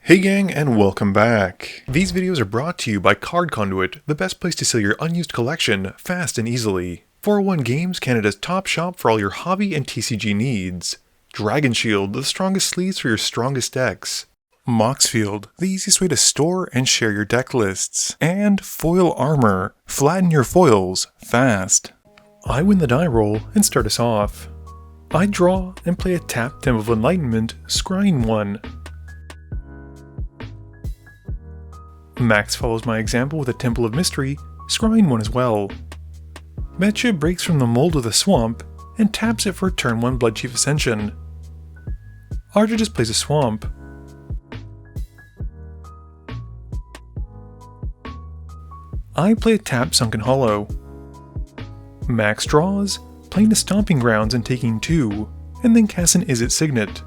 Hey gang, and welcome back. These videos are brought to you by Card Conduit, the best place to sell your unused collection fast and easily. 401 Games, Canada's top shop for all your hobby and TCG needs. Dragon Shield, the strongest sleeves for your strongest decks. Moxfield, the easiest way to store and share your deck lists. And Foil Armor, flatten your foils fast. I win the die roll and start us off. I draw and play a tap Temple of Enlightenment, scrying 1. Max follows my example with a Temple of Mystery, scrying 1 as well. Metcha breaks from the mold of the swamp and taps it for turn 1 Bloodchief Ascension. Arja just plays a swamp. I play a tap Sunken Hollow. Max draws, playing the Stomping Grounds and taking 2, and then casts an Izzet Signet.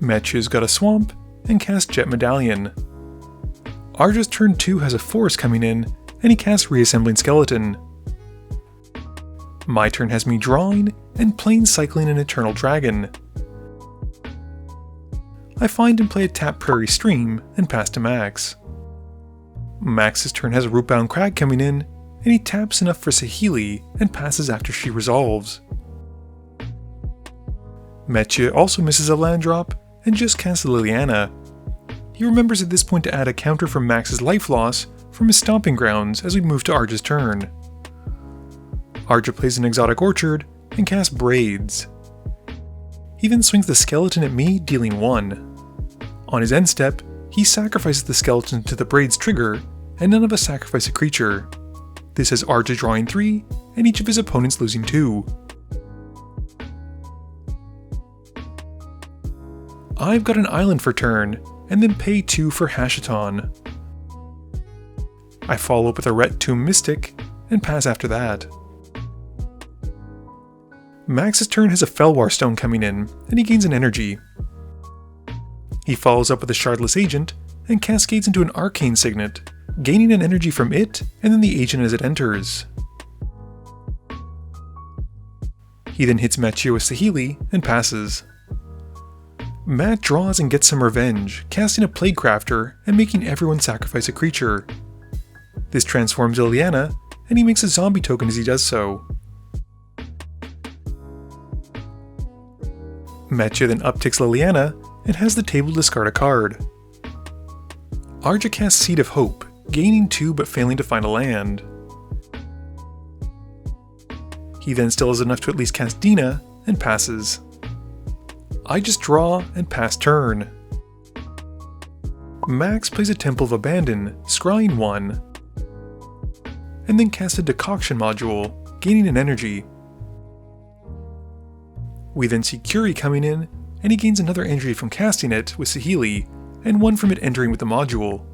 Metcha's got a swamp and casts Jet Medallion. Arja's turn 2 has a forest coming in, and he casts Reassembling Skeleton. My turn has me drawing and playing Cycling an Eternal Dragon. I find and play a tap Prairie Stream and pass to Max. Max's turn has a Rootbound Crag coming in, and he taps enough for Saheeli and passes after she resolves. Metcha also misses a land drop and just casts Liliana. He remembers at this point to add a counter from Max's life loss from his Stomping Grounds as we move to Arja's turn. Arja plays an Exotic Orchard and casts Braids. He then swings the skeleton at me, dealing 1. On his end step, he sacrifices the skeleton to the Braids trigger, and none of us sacrifice a creature. This has Arja drawing 3, and each of his opponents losing 2. I've got an island for turn, and then pay 2 for Hashaton. I follow up with a Ret Tomb Mystic, and pass after that. Max's turn has a Felwar Stone coming in, and he gains an energy. He follows up with a Shardless Agent, and cascades into an Arcane Signet, gaining an energy from it, and then the agent as it enters. He then hits Metcha with Saheeli, and passes. Matt draws and gets some revenge, casting a Plaguecrafter and making everyone sacrifice a creature. This transforms Liliana, and he makes a zombie token as he does so. Metcha then upticks Liliana and has the table discard a card. Arja casts Seed of Hope, gaining 2 but failing to find a land. He then still has enough to at least cast Dina, and passes. I just draw and pass turn. Max plays a Temple of Abandon, scrying 1, and then casts a Decoction module, gaining an energy. We then see Curie coming in, and he gains another energy from casting it with Saheeli, and 1 from it entering with the module.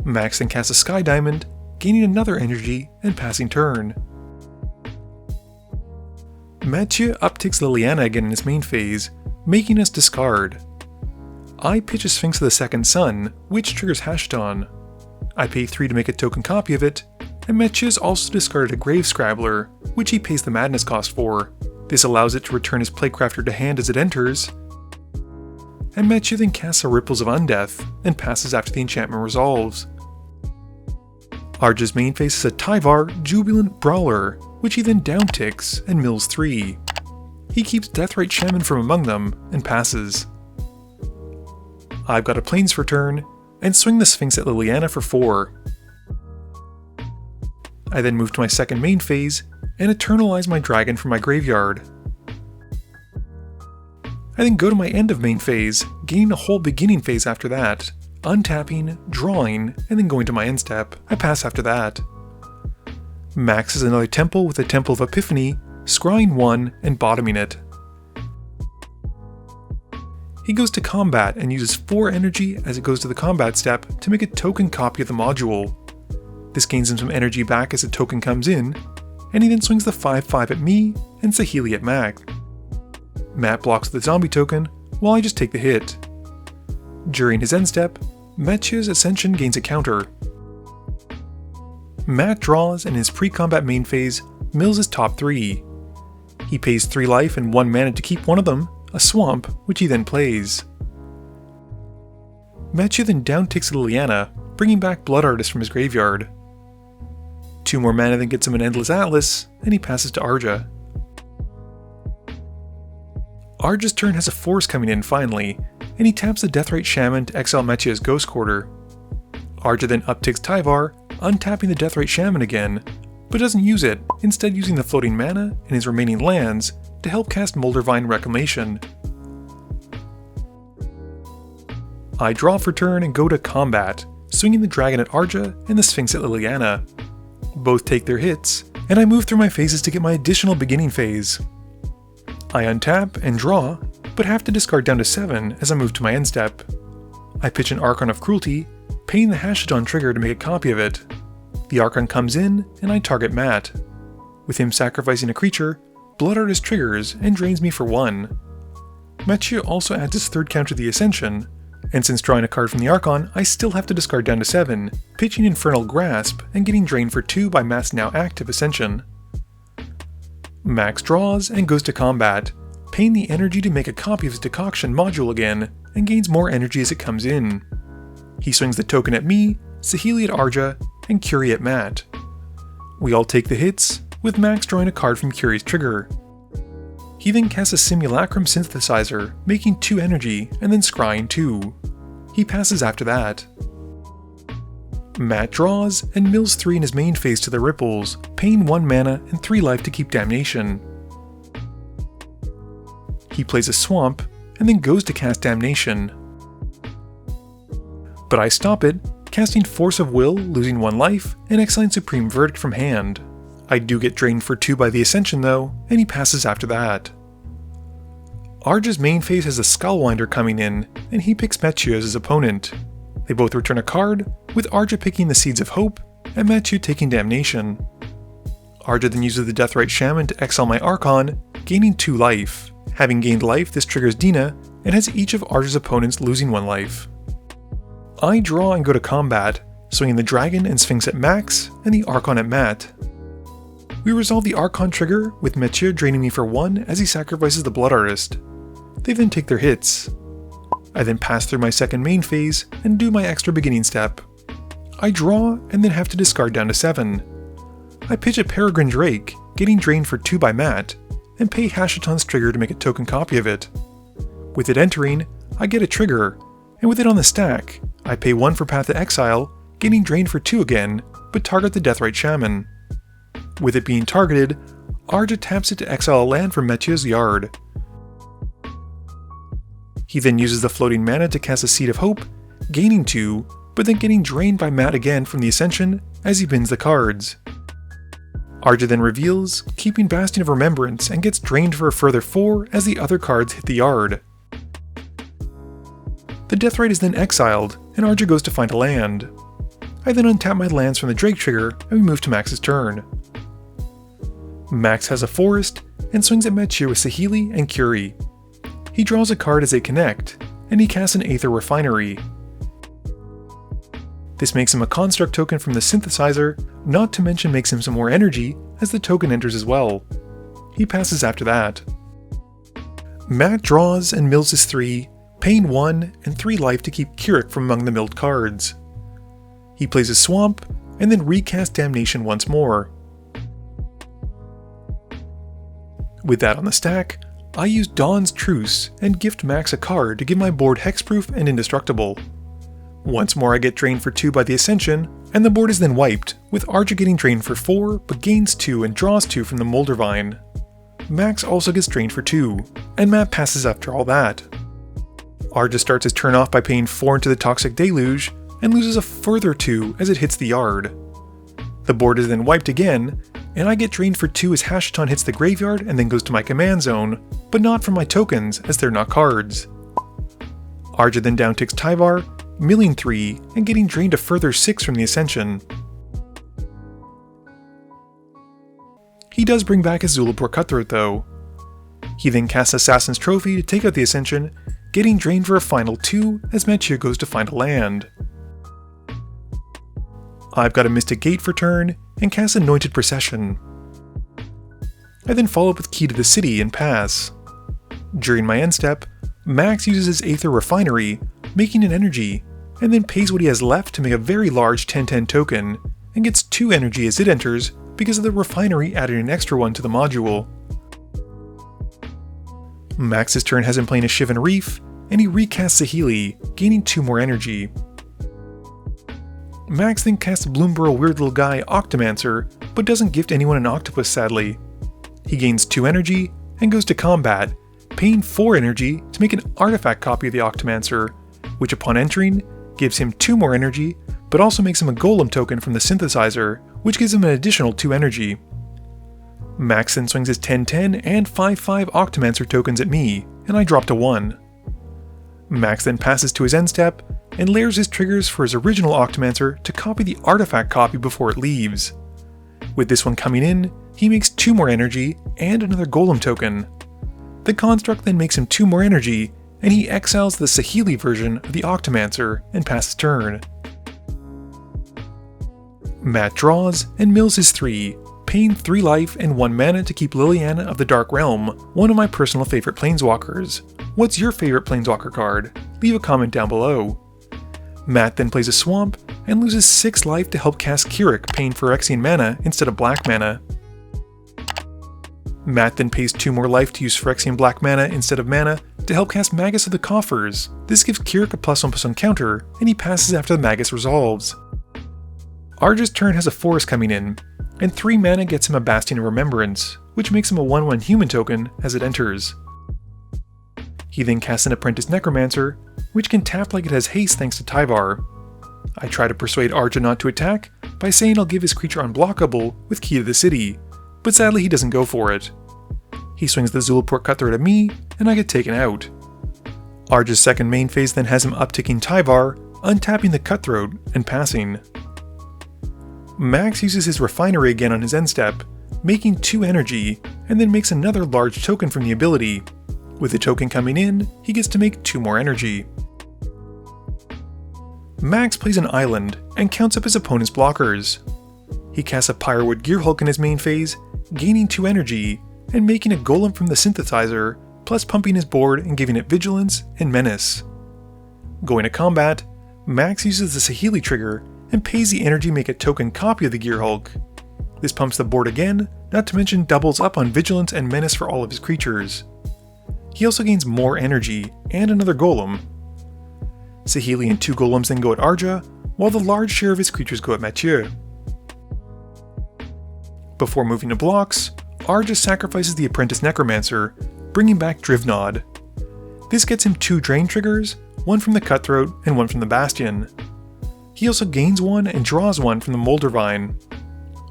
Max then casts a Sky Diamond, gaining another energy and passing turn. Metcha upticks Liliana again in his main phase, making us discard. I pitch a Sphinx of the Second Sun, which triggers Hashaton. I pay 3 to make a token copy of it, and Metcha's also discarded a Grave Scrabbler, which he pays the Madness cost for. This allows it to return his Plaguecrafter to hand as it enters, and Metcha then casts a Ripples of Undeath, and passes after the enchantment resolves. Arja's main phase is a Tyvar Jubilant Brawler, which he then downticks and mills 3. He keeps Deathrite Shaman from among them, and passes. I've got a Plains for turn, and swing the Sphinx at Liliana for 4. I then move to my second main phase, and eternalize my dragon from my graveyard. I then go to my end of main phase, gaining a whole beginning phase after that, untapping, drawing, and then going to my end step. I pass after that. Max is another temple with a Temple of Epiphany, scrying 1 and bottoming it. He goes to combat and uses 4 energy as it goes to the combat step to make a token copy of the module. This gains him some energy back as the token comes in, and he then swings the 5/5 at me and Saheeli at Max. Matt blocks the zombie token while I just take the hit. During his end step, Metcha's Ascension gains a counter. Matt draws and in his pre-combat main phase mills his top 3. He pays 3 life and 1 mana to keep one of them, a swamp, which he then plays. Matthew then downticks Liliana, bringing back Blood Artist from his graveyard. 2 more mana then gets him an Endless Atlas, and he passes to Arja. Arja's turn has a force coming in finally, and he taps the Deathrite Shaman to exile Mechia's Ghost Quarter. Arja then upticks Tyvar, untapping the Deathrite Shaman again, but doesn't use it, instead using the floating mana and his remaining lands to help cast Moldervine Reclamation. I draw for turn and go to combat, swinging the dragon at Arja and the Sphinx at Liliana. Both take their hits, and I move through my phases to get my additional beginning phase. I untap and draw, but have to discard down to 7 as I move to my end step. I pitch an Archon of Cruelty, paying the Hashaton trigger to make a copy of it. The Archon comes in, and I target Matt. With him sacrificing a creature, Blood Artist triggers and drains me for 1. Mechia also adds his 3rd counter to the Ascension, and since drawing a card from the Archon, I still have to discard down to 7, pitching Infernal Grasp and getting drained for 2 by Matt's now active Ascension. Max draws and goes to combat, paying the energy to make a copy of his Decoction module again, and gains more energy as it comes in. He swings the token at me, Saheeli at Arja, and Curie at Matt. We all take the hits, with Max drawing a card from Curie's trigger. He then casts a Simulacrum Synthesizer, making 2 energy, and then scrying 2. He passes after that. Matt draws, and mills 3 in his main phase to the Ripples, paying 1 mana and 3 life to keep Damnation. He plays a Swamp, and then goes to cast Damnation. But I stop it, casting Force of Will, losing 1 life, and exiling Supreme Verdict from hand. I do get drained for 2 by the Ascension though, and he passes after that. Arja's main phase has a Skullwinder coming in, and he picks Mechia as his opponent. They both return a card, with Arja picking the Seeds of Hope, and Mechia taking Damnation. Arja then uses the Deathrite Shaman to exile my Archon, gaining 2 life. Having gained life, this triggers Dina, and has each of Arja's opponents losing 1 life. I draw and go to combat, swinging the Dragon and Sphinx at Max, and the Archon at Matt. We resolve the Archon trigger, with Mechia draining me for 1 as he sacrifices the Blood Artist. They then take their hits. I then pass through my second main phase, and do my extra beginning step. I draw, and then have to discard down to 7. I pitch a Peregrine Drake, getting drained for 2 by Matt, and pay Hashaton's trigger to make a token copy of it. With it entering, I get a trigger, and with it on the stack, I pay 1 for Path to Exile, getting drained for 2 again, but target the Deathrite Shaman. With it being targeted, Arja taps it to exile a land from Mechia's yard. He then uses the floating mana to cast a Seed of Hope, gaining 2, but then getting drained by Matt again from the Ascension as he bins the cards. Arja then reveals, keeping Bastion of Remembrance, and gets drained for a further 4 as the other cards hit the yard. The Deathrite is then exiled, and Arja goes to find a land. I then untap my lands from the Drake trigger, and we move to Max's turn. Max has a Forest, and swings at Mechia with Saheeli and Curie. He draws a card as they connect, and he casts an Aether Refinery. This makes him a Construct token from the Synthesizer, not to mention makes him some more energy as the token enters as well. He passes after that. Matt draws and mills his 3, paying 1 and 3 life to keep Keurig from among the milled cards. He plays a Swamp, and then recasts Damnation once more. With that on the stack, I use Dawn's Truce and gift Max a card to give my board hexproof and indestructible. Once more I get drained for 2 by the Ascension, and the board is then wiped, with Arja getting drained for 4 but gains 2 and draws 2 from the Moldervine. Max also gets drained for 2, and Matt passes after all that. Arja starts his turn off by paying 4 into the Toxic Deluge, and loses a further 2 as it hits the yard. The board is then wiped again, and I get drained for 2 as Hashaton hits the graveyard and then goes to my command zone, but not from my tokens as they're not cards. Arja then downticks Tyvar, milling 3, and getting drained a further 6 from the Ascension. He does bring back his Zulapur Cutthroat though. He then casts Assassin's Trophy to take out the Ascension, getting drained for a final 2 as Mechia goes to find a land. I've got a Mystic Gate for turn, and cast Anointed Procession. I then follow up with Key to the City and pass. During my end step, Max uses his Aether Refinery, making an energy, and then pays what he has left to make a very large 10/10 token, and gets 2 energy as it enters because of the refinery adding an extra one to the module. Max's turn has him playing a Shivan Reef, and he recasts Saheeli, gaining 2 more energy. Max then casts Bloomborough Weird Little Guy Octomancer, but doesn't gift anyone an octopus sadly. He gains 2 energy, and goes to combat, paying 4 energy to make an artifact copy of the Octomancer, which upon entering, gives him 2 more energy, but also makes him a Golem token from the synthesizer, which gives him an additional 2 energy. Max then swings his 10/10 and 5/5 Octomancer tokens at me, and I drop to 1. Max then passes to his end step, and layers his triggers for his original Octomancer to copy the artifact copy before it leaves. With this one coming in, he makes 2 more energy and another Golem token. The construct then makes him 2 more energy, and he exiles the Saheeli version of the Octomancer and passes turn. Matt draws and mills his 3, paying 3 life and 1 mana to keep Liliana of the Dark Realm, one of my personal favorite planeswalkers. What's your favorite planeswalker card? Leave a comment down below. Matt then plays a Swamp and loses 6 life to help cast Keurig, paying Phyrexian mana instead of black mana. Matt then pays 2 more life to use Phyrexian black mana instead of mana to help cast Magus of the Coffers. This gives Keurig a +1/+1 counter, and he passes after the Magus resolves. Arja's turn has a Forest coming in, and 3 mana gets him a Bastion of Remembrance, which makes him a 1/1 human token as it enters. He then casts an Apprentice Necromancer, which can tap like it has haste thanks to Tyvar. I try to persuade Arja not to attack by saying I'll give his creature unblockable with Key to the City, but sadly he doesn't go for it. He swings the Zulaport Cutthroat at me, and I get taken out. Arja's second main phase then has him upticking Tyvar, untapping the Cutthroat, and passing. Max uses his Refinery again on his end step, making 2 energy, and then makes another large token from the ability. With the token coming in, he gets to make 2 more energy. Max plays an island, and counts up his opponent's blockers. He casts a Pyrewood Gearhulk in his main phase, gaining 2 energy, and making a Golem from the synthesizer, plus pumping his board and giving it Vigilance and Menace. Going to combat, Max uses the Saheeli trigger, and pays the energy to make a token copy of the Gearhulk. This pumps the board again, not to mention doubles up on Vigilance and Menace for all of his creatures. He also gains more energy, and another Golem. Saheeli and 2 Golems then go at Arja, while the large share of his creatures go at Mathieu. Before moving to blocks, Arja sacrifices the Apprentice Necromancer, bringing back Drivnod. This gets him 2 Drain triggers, one from the Cutthroat and one from the Bastion. He also gains 1 and draws 1 from the Moldervine.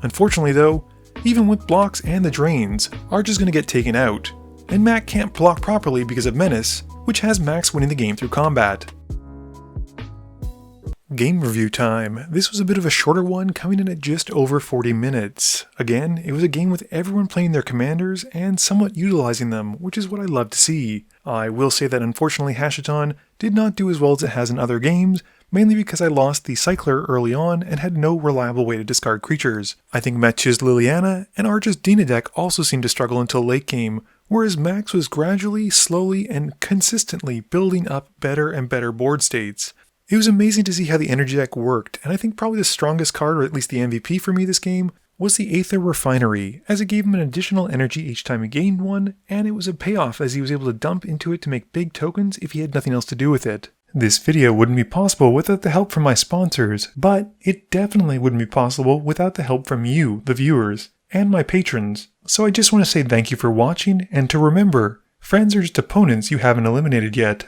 Unfortunately though, even with blocks and the Drains, Arja's gonna get taken out, and Matt can't block properly because of Menace, which has Max winning the game through combat. Game review time. This was a bit of a shorter one, coming in at just over 40 minutes. Again, it was a game with everyone playing their commanders and somewhat utilizing them, which is what I love to see. I will say that unfortunately Hashaton did not do as well as it has in other games, mainly because I lost the Cycler early on and had no reliable way to discard creatures. I think Mathieu's Liliana and Arja's Dina deck also seemed to struggle until late game, whereas Max was gradually, slowly, and consistently building up better and better board states. It was amazing to see how the energy deck worked, and I think probably the strongest card, or at least the MVP for me this game, was the Aether Refinery, as it gave him an additional energy each time he gained one, and it was a payoff as he was able to dump into it to make big tokens if he had nothing else to do with it. This video wouldn't be possible without the help from my sponsors, but it definitely wouldn't be possible without the help from you, the viewers, and my patrons. So I just want to say thank you for watching, and to remember, friends are just opponents you haven't eliminated yet.